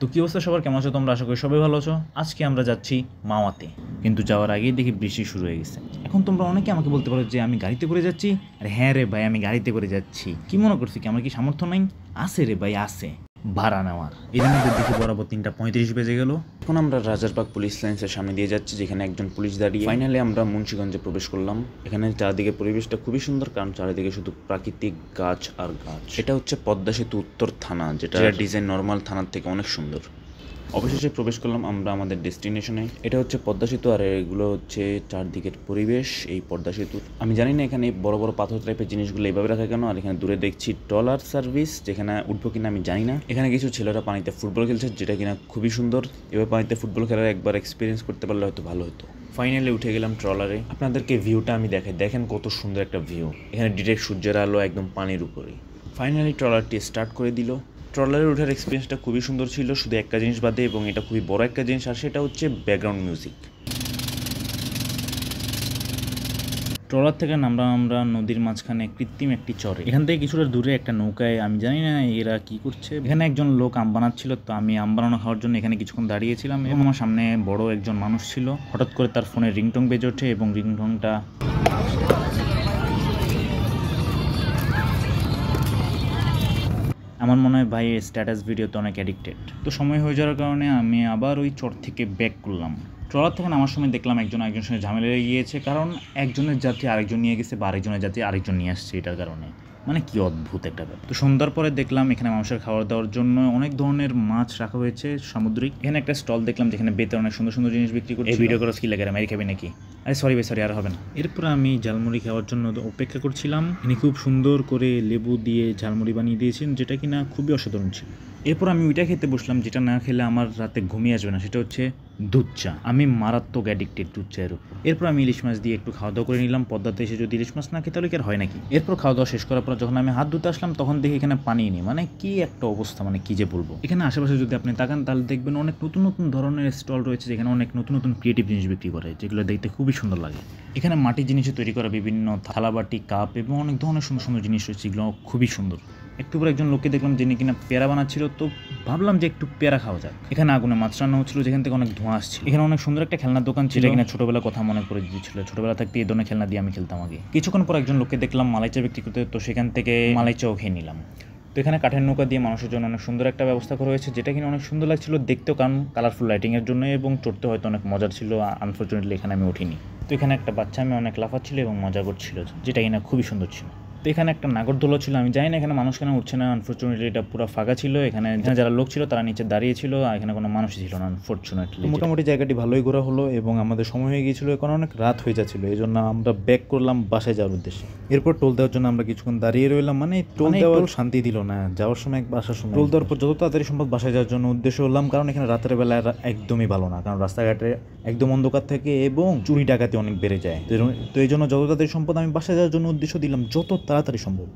তো কি অবস্থা সবার, কেমন আছো তোমরা? আশা করি সবাই ভালো আছো। আজকে আমরা যাচ্ছি মাওয়াতে, কিন্তু যাওয়ার আগেই দেখি বৃষ্টি শুরু হয়ে গেছে। এখন তোমরা অনেকে আমাকে বলতে পারো যে আমি গাড়িতে করে যাচ্ছি। আরে হ্যাঁ রে ভাই, আমি গাড়িতে করে যাচ্ছি। কি মনে করছি কি আমার কি সামর্থ্য নাই? আছে রে ভাই, আছে ভাড়া নেওয়ার। এর মধ্যে দেখি বরাবর 3:35 বেজে গেল। এখন আমরা রাজারবাগ পুলিশ লাইন্সের সামনে দিয়ে যাচ্ছি, যেখানে একজন পুলিশ দাঁড়িয়ে। ফাইনালি আমরা মুন্সিগঞ্জে প্রবেশ করলাম। এখানে চারদিকে পরিবেশটা খুবই সুন্দর, কারণ চারিদিকে শুধু প্রাকৃতিক গাছ আর গাছ। এটা হচ্ছে পদ্মা সেতু উত্তর থানা, যেটা ডিজাইন নর্মাল থানার থেকে অনেক সুন্দর। অবশেষে প্রবেশ করলাম আমরা আমাদের ডেস্টিনেশনে। এটা হচ্ছে পদ্মা সেতু, আর এগুলো হচ্ছে চারদিকের পরিবেশ এই পদ্মা সেতুর। আমি জানি না এখানে বড় বড় পাথর টাইপের জিনিসগুলো এইভাবে রাখা কেন। আর এখানে দূরে দেখছি ট্রলার সার্ভিস, যেখানে উঠবো কিনা আমি জানি না। এখানে কিছু ছেলেরা পানিতে ফুটবল খেলছে, যেটা কিনা খুবই সুন্দর। এবার পানিতে ফুটবল খেলার একবার এক্সপিরিয়েন্স করতে পারলে হয়তো ভালো হতো। ফাইনালি উঠে গেলাম ট্রলারে। আপনাদেরকে ভিউটা আমি দেখাই, দেখেন কত সুন্দর একটা ভিউ। এখানে ডিরেক্ট সূর্যের আলো একদম পানির উপরে। ফাইনালি ট্রলারটি স্টার্ট করে দিল। ট্রলারে ওঠার এক্সপিরিয়েন্সটা খুবই সুন্দর ছিল, শুধু একটা জিনিস বাদে, এবং এটা খুবই বড় একটা জিনিস, আর সেটা হচ্ছে ব্যাকগ্রাউন্ড মিউজিক। ট্রলার থেকে নামলাম আমরা নদীর মাঝখানে কৃত্রিম একটি চরে। এখান থেকে কিছুটা দূরে একটা নৌকায়, আমি জানি না এরা কি করছে। এখানে একজন লোক আম বানাচ্ছিল, তো আমি আম বানানো খাওয়ার জন্য এখানে কিছুক্ষণ দাঁড়িয়েছিলাম, এবং আমার সামনে বড় একজন মানুষ ছিল। হঠাৎ করে তার ফোনে রিংটং বেজে ওঠে, এবং রিংটংটা আমার মনে হয় ভাই স্ট্যাটাস ভিডিওতে অনেক অ্যাডিক্টেড। তো সময় হয়ে যাওয়ার কারণে আমি আবার ওই চর থেকে ব্যাক করলাম। ট্রলার থেকে নামার সময় দেখলাম একজনের সঙ্গে ঝামেলা লেগে গিয়েছে, কারণ একজনের যাত্রী আরেকজন নিয়ে গেছে, বা আরেকজনের যাত্রী আরেকজন নিয়ে আসছে। এটার কারণে মানে কি অদ্ভুত একটা ব্যাপার। তো সন্ধ্যার পরে দেখলাম এখানে মানুষের খাবার দেওয়ার জন্য অনেক ধরনের মাছ রাখা হয়েছে সামুদ্রিক। এখানে একটা স্টল দেখলাম, যেখানে বেতে অনেক সুন্দর সুন্দর জিনিস বিক্রি করছে। এই ভিডিও করে কি লাগে, মেরি খাবি নাকি? আরে সরি ভাই, সরি, আর হবে না। এরপর আমি ঝালমুড়ি খাওয়ার জন্য অপেক্ষা করছিলাম। ইনি খুব সুন্দর করে লেবু দিয়ে ঝালমুড়ি বানিয়ে দিয়েছেন, যেটা কিনা খুবই অসাধারণ ছিল। এরপর আমি ওইটা খেতে বসলাম, যেটা না খেলে আমার রাতে ঘুমিয়ে আসবে না। সেটা হচ্ছে দুধ চা। আমি মারাত্মক অ্যাডিক্টেড দুধ চায়ের উপর। এরপর আমি ইলিশ মাছ দিয়ে একটু খাওয়া দাওয়া করে নিলাম। পদ্মাতে এসে যদি ইলিশ মাছ না খেতে হলে কি আর হয় নাকি? এরপর খাওয়া দাওয়া শেষ করার পর যখন আমি হাত ধুতে আসলাম, তখন দেখি এখানে পানি নেই। মানে কি একটা অবস্থা, মানে কি যে বলবো। এখানে আশেপাশে যদি আপনি তাকান, তাহলে দেখবেন অনেক নতুন নতুন ধরনের স্টল রয়েছে, যেখানে অনেক নতুন নতুন ক্রিয়েটিভ জিনিস বিক্রি করে, যেগুলো দেখতে খুবই সুন্দর লাগে। এখানে মাটির জিনিসে তৈরি করা বিভিন্ন থালাবাটি, কাপ এবং অনেক ধরনের সুন্দর সুন্দর জিনিস রয়েছে, যেগুলো খুবই সুন্দর। একটু পরে একজন লোককে দেখলাম, যিনি কিনা পেয়ারা বানাচ্ছিল, তো ভাবলাম যে একটু পেয়ারা খাওয়া যাক। এখানে আগুনে মাছ রান্না হচ্ছিল, যেখান থেকে অনেক ধোঁয়া আসছিল। এখানে অনেক সুন্দর একটা খেলনার দোকান ছিল, কিনা ছোটবেলার কথা মনে করে দিয়েছিল। ছোটবেলা থাকতে এই ধরনের খেলনা দিয়ে আমি খেলতাম আগে। কিছুক্ষণ পর একজন লোককে দেখলাম মালাই চা বিক্রি করতে, তো সেখান থেকে মালাই চাও খেয়ে নিলাম। তো এখানে কাঠের নৌকা দিয়ে মানুষের জন্য অনেক সুন্দর একটা ব্যবস্থা করা হয়েছে, যেটা কিনা অনেক সুন্দর লাগছিল দেখতেও, কারণ কালারফুল লাইটিংয়ের জন্য, এবং চড়তে হয়তো অনেক মজার ছিল। আনফর্চুনেটলি এখানে আমি উঠিনি। তো এখানে একটা বাচ্চা আমি অনেক লাফাচ্ছিল এবং মজা করছিল, যেটা কিনা খুবই সুন্দর ছিল। তো এখানে একটা নাগরদোলা ছিল, আমি জানি না এখানে মানুষ কেন উঠছে না। আনফর্চুনেটলি এটা পুরো ফাঁকা ছিল। এখানে যারা লোক ছিল তারা নিচে দাঁড়িয়ে ছিল, আর এখানে কোনো মানুষই ছিল না আনফর্চুনেটলি। মোটামুটি জায়গাটি ভালোই ঘোরা হলো, এবং আমাদের সময় হয়ে গিয়েছিল, এখন অনেক রাত হয়ে যাচ্ছিল। এই জন্য আমরা ব্যাক করলাম বাসায় যাওয়ার উদ্দেশ্যে। এরপর টোল দেওয়ার জন্য আমরা কিছুক্ষণ দাঁড়িয়ে রইলাম। মানে টোল দেওয়ার শান্তি দিল না, যাওয়ার সময় বাসার সময়। টোল দেওয়ার পর যত তাড়াতাড়ি সম্ভব বাসায় যাওয়ার জন্য উদ্দেশ্য হলাম, কারণ এখানে রাতের বেলা একদমই ভালো না, কারণ রাস্তাঘাটে একদম অন্ধকার থাকে এবং চুরি ডাকাতি অনেক বেড়ে যায়। তো এই জন্য যত তাড়াতাড়ি সম্ভব আমি বাসায় যাওয়ার জন্য উদ্দেশ্য দিলাম, যত তাড়াতাড়ি সম্ভব।